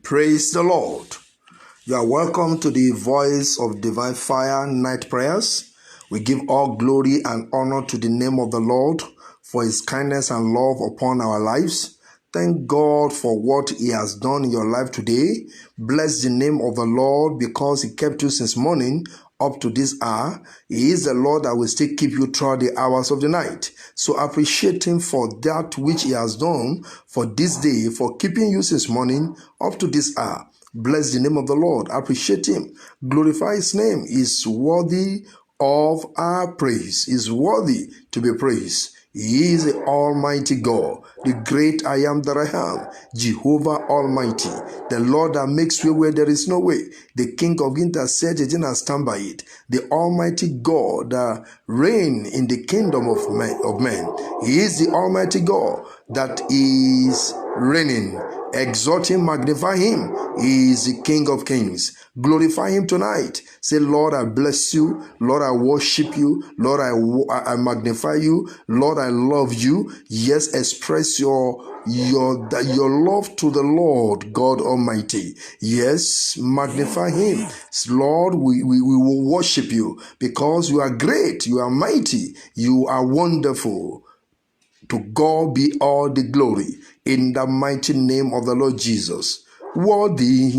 Praise the Lord. You are welcome to the Voice of Divine Fire Night Prayers. We give all glory and honor to the name of the Lord for his kindness and love upon our lives. Thank God for what he has done in your life today. Bless the name of the Lord because he kept you since morning up to this hour. He is the Lord that will still keep you throughout the hours of the night. So appreciate him for that which he has done for this day, for keeping you since morning up to this hour. Bless the name of the Lord. Appreciate him. Glorify his name. He is worthy of our praise. He is worthy to be praised. He is the Almighty God, the great I am that I am, Jehovah Almighty, the Lord that makes way where there is no way, the King of intercession and stand by it, the Almighty God that reign in the kingdom of men. He is the Almighty God that is reigning. Exalt him, magnify him. He is the King of kings. Glorify him tonight. Say, Lord, I bless you. Lord, I worship you. Lord, I magnify you. Lord, I love you. Yes, express your love to the Lord God Almighty. Yes, magnify him. Lord, we will worship you because you are great, you are mighty, you are wonderful. To God be all the glory in the mighty name of the Lord Jesus. Worthy,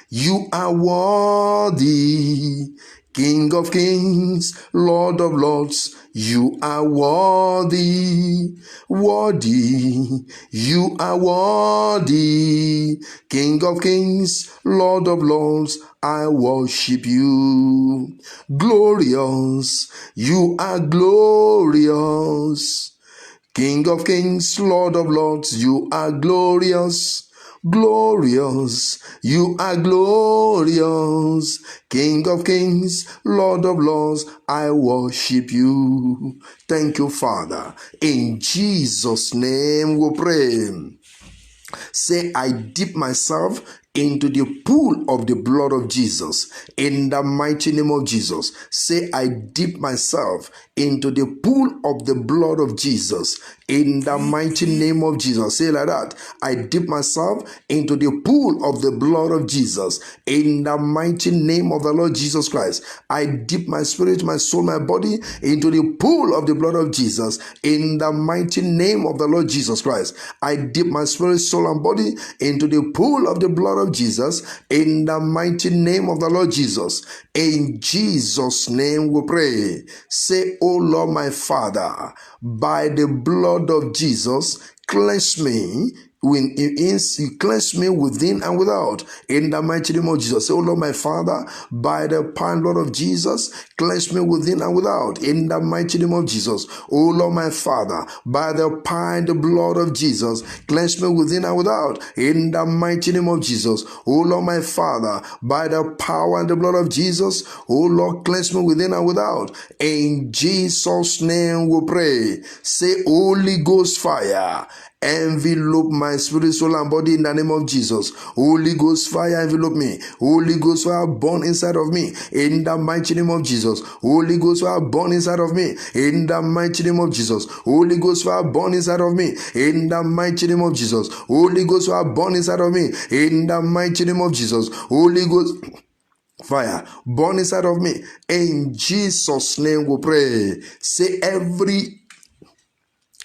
you are worthy, King of kings, Lord of lords, you are worthy, worthy, you are worthy, King of kings, Lord of lords, I worship you. Glorious, you are glorious. King of kings, Lord of lords, you are glorious, glorious, you are glorious. King of kings, Lord of lords, I worship you. Thank you, Father. In Jesus' name we pray. Say, I dip myself into the pool of the blood of Jesus in the mighty name of Jesus. Say, I dip myself into the pool of the blood of Jesus in the mighty name of Jesus. Say like that. I dip myself into the pool of the blood of Jesus in the mighty name of the Lord Jesus Christ. I dip my spirit, my soul, my body into the pool of the blood of Jesus in the mighty name of the Lord Jesus Christ. I dip my spirit, soul, and body into the pool of the blood of Jesus in the mighty name of the Lord Jesus. In Jesus' name we pray. Say, O Lord my Father, by the blood of Jesus, cleanse me. When you cleanse me within and without in the mighty name of Jesus. Say, oh Lord my Father, by the power and blood of Jesus, cleanse me within and without in the mighty name of Jesus. Oh Lord my Father, by the power and the blood of Jesus, cleanse me within and without in the mighty name of Jesus. Oh Lord my Father, by the power and the blood of Jesus, oh Lord, cleanse me within and without. In Jesus' name we pray. Say, Holy Ghost fire, envelope my spirit, soul, and body in the name of Jesus. Holy Ghost fire, envelope me. Holy Ghost fire, burn inside of me in the mighty name of Jesus. Holy Ghost fire, burn inside of me in the mighty name of Jesus. Holy Ghost fire, burn inside of me in the mighty name of Jesus. Holy Ghost fire, burn inside of me in the mighty name of Jesus. Holy Ghost fire, burn inside of me. In Jesus' name we pray. Say, every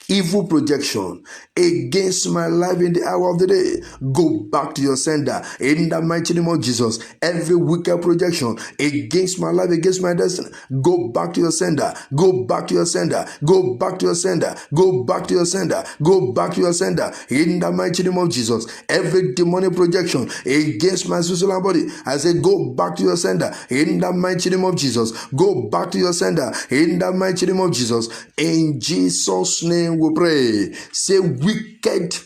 evil projection against my life in the hour of the day, go back to your sender in the mighty name of Jesus. Every wicked projection against my life, against my destiny, go back to your sender, go back to your sender, go back to your sender, go back to your sender, go back to your sender in the mighty name of Jesus. Every demonic projection against my soul and body, I say, go back to your sender in the mighty name of Jesus. Go back to your sender in the mighty name of Jesus. In Jesus' name we pray. Say, wicked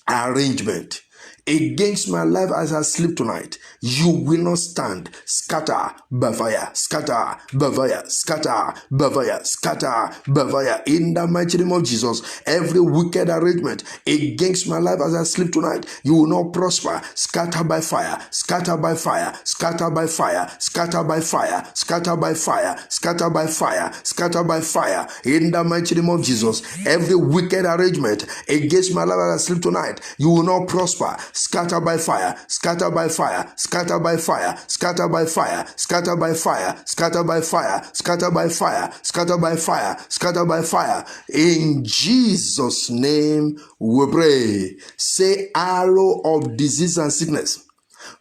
arrangement against my life as I sleep tonight, you will not stand. Scatter by fire, scatter by fire, scatter by fire, scatter by fire in the mighty name of Jesus. Every wicked arrangement against my life as I sleep tonight, you will not prosper. Scatter by fire, scatter by fire, scatter by fire, scatter by fire, scatter by fire, scatter by fire, scatter by fire in the mighty name of Jesus. Every wicked arrangement against my life as I sleep tonight, you will not prosper. scatter by fire, scatter by fire, scatter by fire, scatter by fire, scatter by fire, scatter by fire, scatter by fire, scatter by fire, scatter by fire. In Jesus' name we pray. Say, arrow of disease and sickness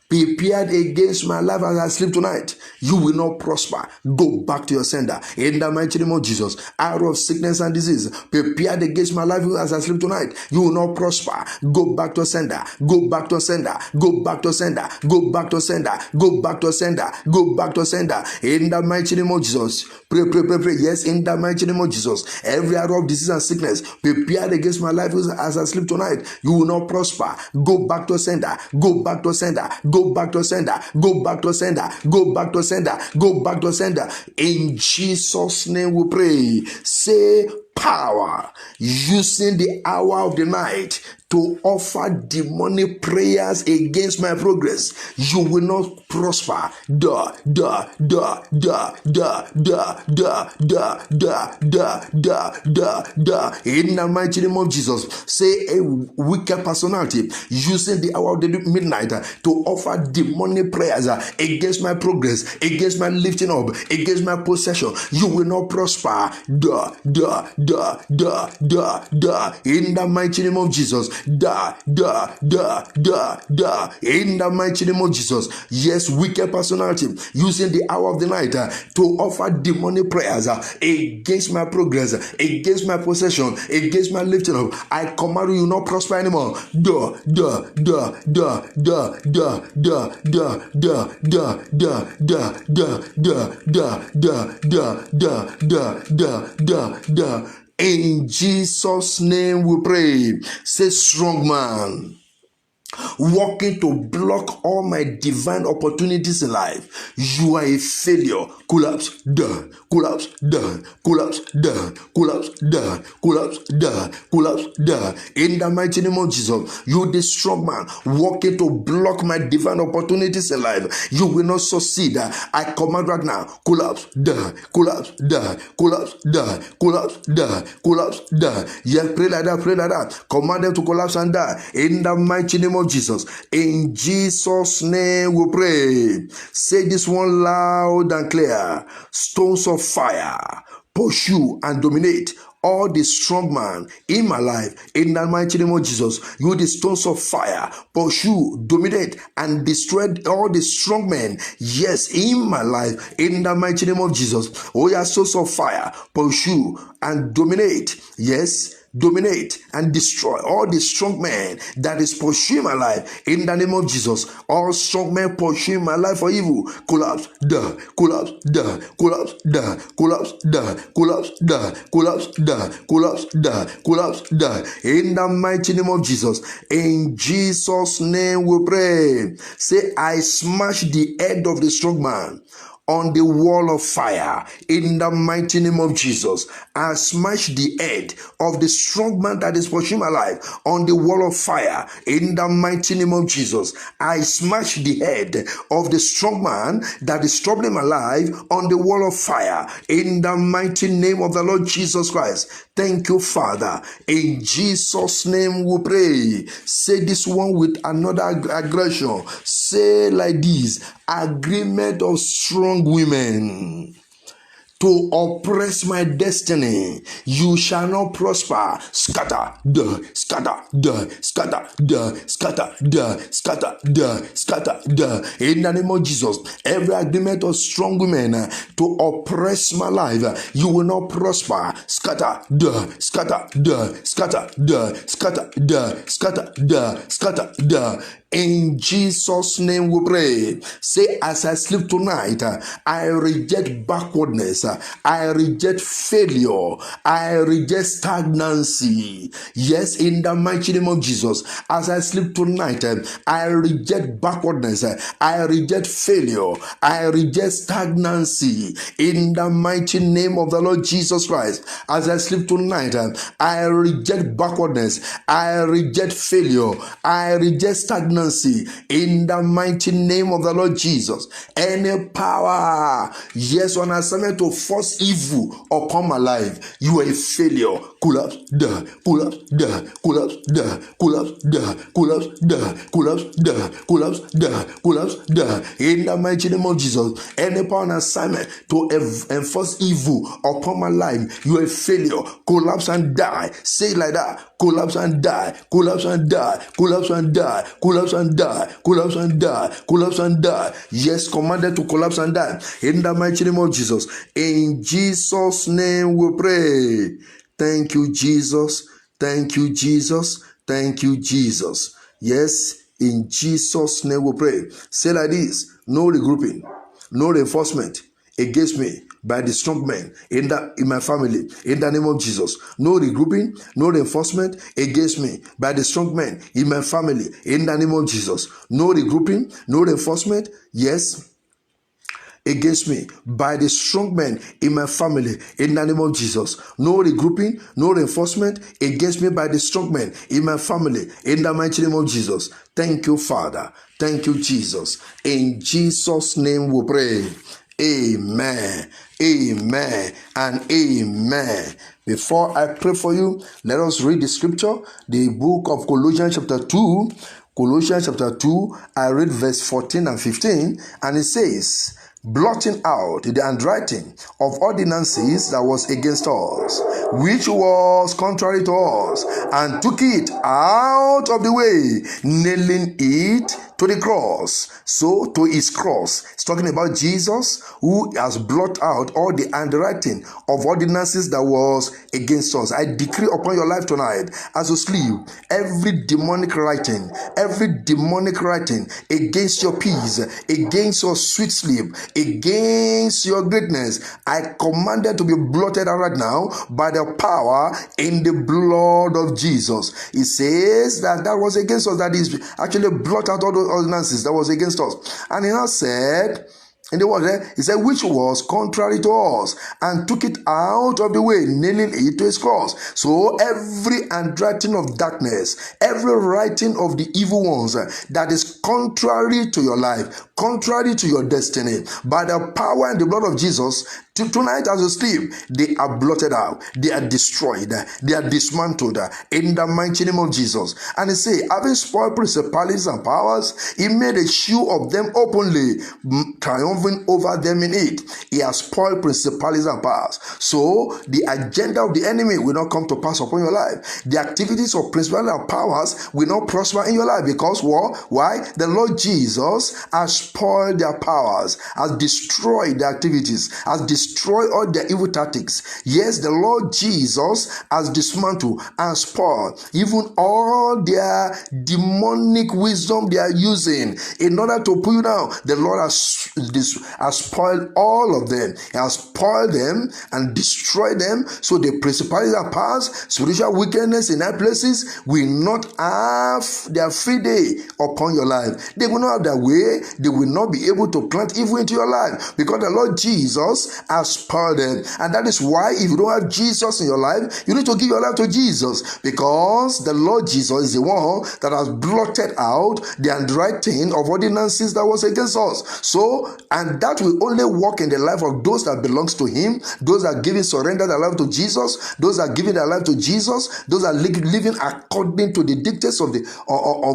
prepared against my life as I sleep tonight, you will not prosper. Go back to your sender. In the mighty name of Jesus, arrow of sickness and disease prepared against my life as I sleep tonight, you will not prosper. Go back to sender. Go back to sender. Go back to sender. Go back to sender. Go back to sender. Go back to sender. In the mighty name of Jesus, pray, pray, pray, pray. Yes, in the mighty name of Jesus, every arrow of disease and sickness prepared against my life as I sleep tonight, you will not prosper. Go back to sender. Go back to sender. Go back to sender. Go back to sender. Go back to sender. Go back to sender. In Jesus' name we pray. Say, power using the hour of the night to offer demonic prayers against my progress, you will not prosper. In the mighty name of Jesus, say, a wicked personality using the hour of the midnight to offer demonic prayers against my progress, against my lifting up, against my possession, you will not prosper. In the mighty name of Jesus, in the mighty name of Jesus. Yes, wicked personality using the hour of the night to offer demonic prayers against my progress, against my possession, against my lifting up, I command you not prosper anymore. In Jesus' name we pray. Say, strong man working to block all my divine opportunities in life, you are a failure. Collapse, done. Collapse, done. Collapse, done. Collapse, done. Collapse, done. Collapse, done. In the mighty name of Jesus, you the strong man working to block my divine opportunities in life, you will not succeed. I command right now, collapse, done. Collapse, done. Collapse, done. Collapse, done. Collapse, done. Yes, pray like that, pray like that. Command them to collapse and die. In the mighty name of Jesus. In Jesus' name we pray. Say this one loud and clear. Stones of fire pursue and dominate all the strong man in my life. In the mighty name of Jesus, you the stones of fire pursue, dominate, and destroy all the strong men, yes, in my life. In the mighty name of Jesus, oh yeah, stones of fire pursue and dominate, yes, dominate and destroy all the strong men that is pursuing my life. In the name of Jesus, all strong men pursuing my life for evil, collapse, duh, collapse, duh, collapse, duh, collapse, duh, collapse, duh, collapse, duh, collapse, duh, collapse, duh. In the mighty name of Jesus, in Jesus' name we pray. Say, I smash the head of the strong man on the wall of fire. In the mighty name of Jesus, I smash the head of the strong man that is pursuing my life on the wall of fire. In the mighty name of Jesus, I smash the head of the strong man that is troubling my life on the wall of fire. In the mighty name of the Lord Jesus Christ. Thank you, Father. In Jesus' name we pray. Say this one with another aggression. Say like this: agreement of strong women to oppress my destiny, you shall not prosper. Scatter, duh, scatter, duh, scatter, duh, scatter, duh, scatter, duh, scatter, duh. In the name of Jesus, every agreement of strong women to oppress my life, you will not prosper. Scatter, duh, scatter, duh, scatter, duh, scatter, duh, scatter, duh, scatter, duh. In Jesus' name we pray. Say, as I sleep tonight, I reject backwardness. I reject failure. I reject stagnancy. Yes, in the mighty name of Jesus, as I sleep tonight, I reject backwardness. I reject failure. I reject stagnancy. In the mighty name of the Lord Jesus Christ, as I sleep tonight, I reject backwardness. I reject failure. I reject stagnancy. In the mighty name of the Lord Jesus. Any power, yes, on assignment to force evil upon my life, you are a failure. collapse, die, collapse, die, collapse, die, collapse, die, collapse, die, collapse, die, collapse, die, collapse, die. In the mighty name of Jesus, any power and assignment to enforce evil upon my life, you are a failure. Collapse and die. Say it like that. Collapse and die. Collapse and die. Collapse and die. Collapse and die. Collapse and die. Collapse and die. Yes, commanded to collapse and die. In the mighty name of Jesus. In Jesus' name we pray. Thank you, Jesus. Thank you, Jesus. Thank you, Jesus. Yes, in Jesus' name we pray. Say like this: no regrouping, no reinforcement against me by the strong men in my family, in the name of Jesus. No regrouping, no reinforcement against me by the strong men in my family, in the name of Jesus. No regrouping, no reinforcement, yes, against me by the strong men in my family, in the name of Jesus. No regrouping, no reinforcement against me by the strong men in my family, in the mighty name of Jesus. Thank you, Father. Thank you, Jesus. In Jesus' name we pray. Amen. Amen and amen. Before I pray for you, let us read the scripture, the book of Colossians chapter 2. Colossians chapter 2, I read verse 14 and 15, and it says, blotting out the handwriting of ordinances that was against us, which was contrary to us, and took it out of the way, nailing it to the cross. So to his cross. It's talking about Jesus, who has blotted out all the handwriting of ordinances that was against us. I decree upon your life tonight, as you sleep, every demonic writing against your peace, against your sweet sleep, against your greatness, I command it to be blotted out right now by the power in the blood of Jesus. It says that was against us, that is actually blot out all those ordinances that was against us. And he now said, in the word there, he said, which was contrary to us, and took it out of the way, nailing it to his cross. So every handwriting of darkness, every writing of the evil ones that is contrary to your life, contrary to your destiny, by the power and the blood of Jesus, tonight as you sleep, they are blotted out, they are destroyed, they are dismantled in the mighty name of Jesus. And he say, having spoiled principalities and powers, he made a show of them openly, triumphing over them in it. He has spoiled principalities and powers. So the agenda of the enemy will not come to pass upon your life. The activities of principalities and powers will not prosper in your life, because what? Why? The Lord Jesus has spoiled their powers, has destroyed their activities, has destroyed all their evil tactics. Yes, the Lord Jesus has dismantled and spoiled even all their demonic wisdom they are using in order to pull you down. The Lord has spoiled all of them. He has spoiled them and destroyed them. So the principalities and powers, spiritual wickedness in high places will not have their free day upon your life. They will not have their way. They will not be able to plant evil into your life, because the Lord Jesus has spoiled them. And that is why, if you don't have Jesus in your life, you need to give your life to Jesus, because the Lord Jesus is the one that has blotted out the handwriting of ordinances that was against us. So, and that will only work in the life of those that belongs to him, those that giving surrender their life to Jesus, those that giving their life to Jesus, those that living according to the dictates of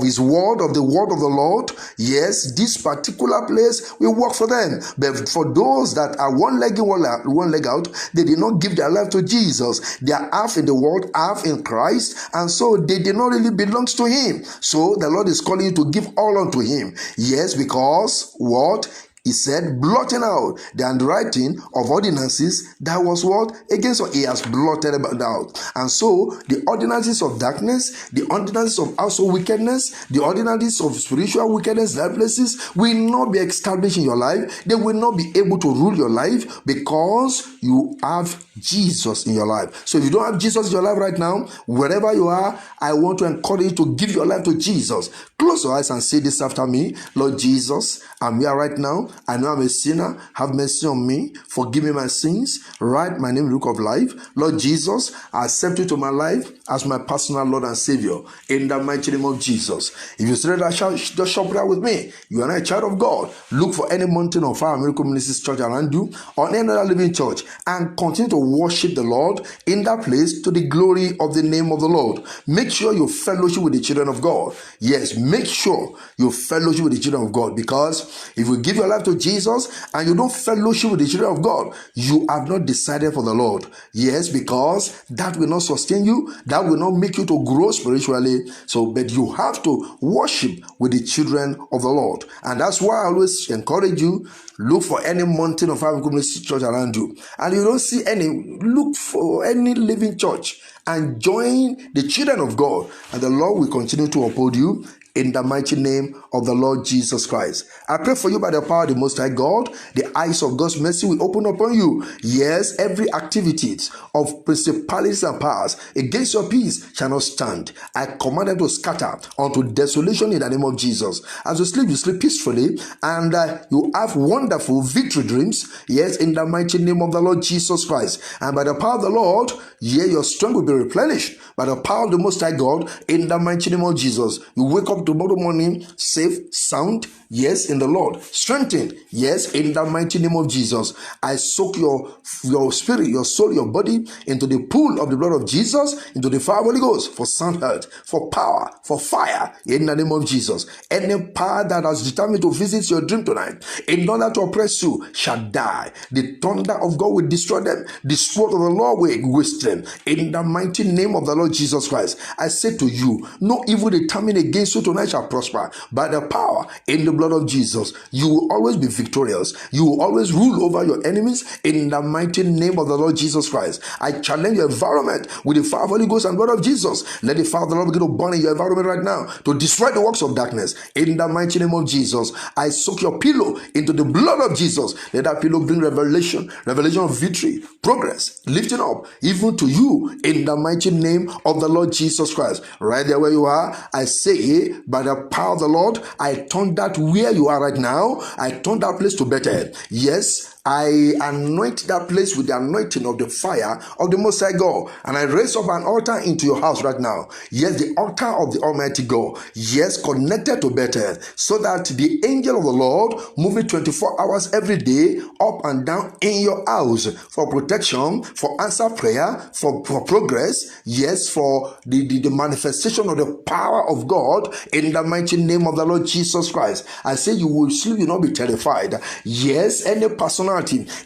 his word, of the word of the Lord. Yes, this particular place will work for them. But for those that are one leg in, one leg out, they did not give their life to Jesus. They are half in the world, half in Christ, and so they did not really belong to him. So the Lord is calling you to give all unto him. Yes, because what? He said, blotting out the handwriting of ordinances that was what? Against us. He has blotted it out. And so the ordinances of darkness, the ordinances of household wickedness, the ordinances of spiritual wickedness in high places will not be established in your life. They will not be able to rule your life, because you have Jesus in your life. So if you don't have Jesus in your life right now, wherever you are, I want to encourage you to give your life to Jesus. Close your eyes and say this after me. Lord Jesus, I'm here right now. I know I'm a sinner. Have mercy on me. Forgive me my sins. Write my name in the book of life. Lord Jesus, I accept you to my life as my personal Lord and Savior. In the mighty name of Jesus. If you say that, just shout prayer with me. You are not a child of God. Look for any mountain of Fire Miracle Ministries church around you or any other living church and continue to worship the Lord in that place to the glory of the name of the Lord. Make sure you fellowship with the children of God. Yes, make sure you fellowship with the children of God, because if you give your life to Jesus and you don't fellowship with the children of God, you have not decided for the Lord. Yes, because that will not sustain you, that will not make you to grow spiritually. So, but you have to worship with the children of the Lord. And that's why I always encourage you, look for any mountain of Fire Community Church around you. And you don't see any, look for any living church and join the children of God. And the Lord will continue to uphold you in the mighty name of the Lord Jesus Christ. I pray for you by the power of the Most High God. The eyes of God's mercy will open upon you. Yes, every activity of principalities and powers against your peace shall not stand. I command them to scatter unto desolation in the name of Jesus. As you sleep peacefully, and you have wonderful victory dreams. Yes, in the mighty name of the Lord Jesus Christ. And by the power of the Lord, your strength will be replenished. By the power of the Most High God, in the mighty name of Jesus, you wake up tomorrow morning safe, sound, yes, in the Lord, strengthened, yes, in the mighty name of Jesus. I soak your spirit, your soul, your body into the pool of the blood of Jesus, into the fire of the Holy Ghost, for sound health, for power, for fire, in the name of Jesus. Any power that has determined to visit your dream tonight in order to oppress you shall die. The thunder of God will destroy them. The sword of the Lord will waste them. In the mighty name of the Lord Jesus Christ, I say to you, no evil determined against you tonight shall prosper. By the power in the blood of Jesus, you will always be victorious. You will always rule over your enemies in the mighty name of the Lord Jesus Christ. I challenge your environment with the fire of the Holy Ghost and blood of Jesus. Let the fire of the Lord begin to burn in your environment right now to destroy the works of darkness. In the mighty name of Jesus, I soak your pillow into the blood of Jesus. Let that pillow bring revelation of victory, progress, lifting up, even to you, in the mighty name of the Lord Jesus Christ. Right there where you are, I say, by the power of the Lord, I turn that where you are right now, I turn that place to better. Yes, I anoint that place with the anointing of the fire of the Most High God. And I raise up an altar into your house right now. Yes, the altar of the Almighty God. Yes, connected to Bethel. So that the angel of the Lord moving 24 hours every day up and down in your house for protection, for answer prayer, for progress. Yes, for the manifestation of the power of God in the mighty name of the Lord Jesus Christ. I say you will sleep, you will not be terrified. Yes, any personality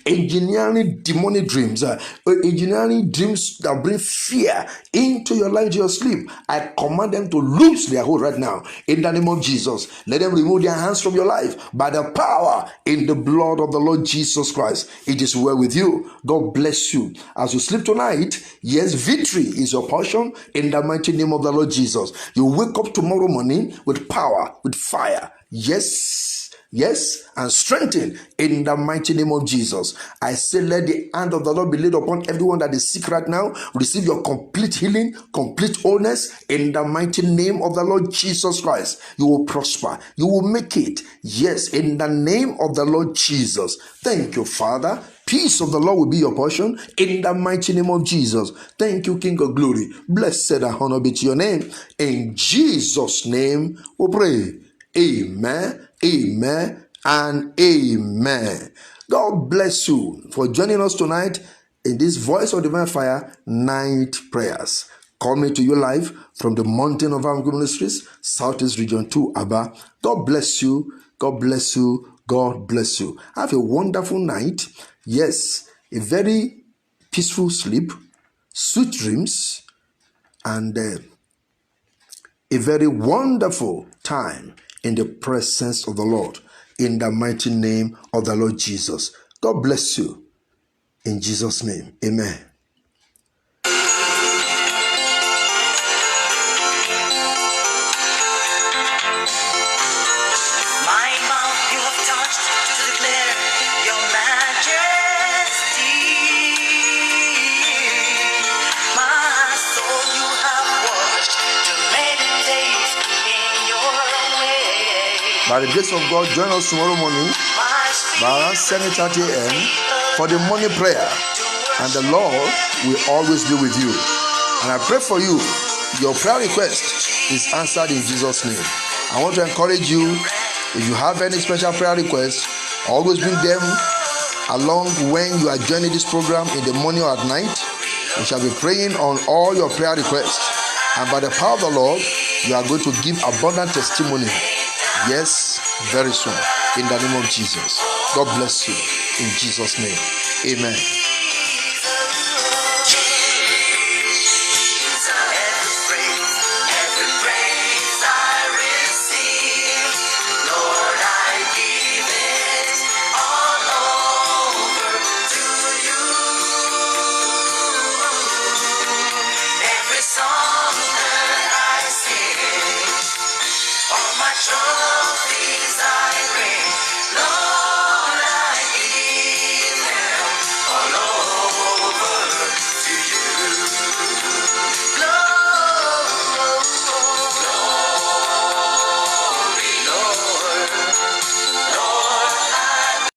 engineering demonic dreams, engineering dreams that bring fear into your life, to your sleep, I command them to loose their hold right now in the name of Jesus. Let them remove their hands from your life by the power in the blood of the Lord Jesus Christ. It is well with you. God bless you as you sleep tonight. Yes, victory is your portion in the mighty name of the Lord Jesus. You wake up tomorrow morning with power, with fire. Yes, and strengthen in the mighty name of Jesus. I say, let the hand of the Lord be laid upon everyone that is sick right now. Receive your complete healing, complete wholeness in the mighty name of the Lord Jesus Christ. You will prosper. You will make it. Yes, in the name of the Lord Jesus. Thank you, Father. Peace of the Lord will be your portion in the mighty name of Jesus. Thank you, King of Glory. Blessed and honor be to your name. In Jesus' name we pray. Amen, amen, and amen. God bless you for joining us tonight in this Voice of Divine Fire night prayers. Coming to you live from the mountain of our ministries, Southeast Region 2, Aba. God bless you. God bless you. God bless you. Have a wonderful night. Yes, a very peaceful sleep, sweet dreams, and a very wonderful time in the presence of the Lord, in the mighty name of the Lord Jesus. God bless you. In Jesus' name, amen. By the grace of God, join us tomorrow morning by around 7:30 a.m. for the morning prayer. And the Lord will always be with you. And I pray for you. Your prayer request is answered in Jesus' name. I want to encourage you, if you have any special prayer requests, always bring them along when you are joining this program in the morning or at night. We shall be praying on all your prayer requests. And by the power of the Lord, you are going to give abundant testimony. Yes, very soon. In the name of Jesus. God bless you. In Jesus' name. Amen.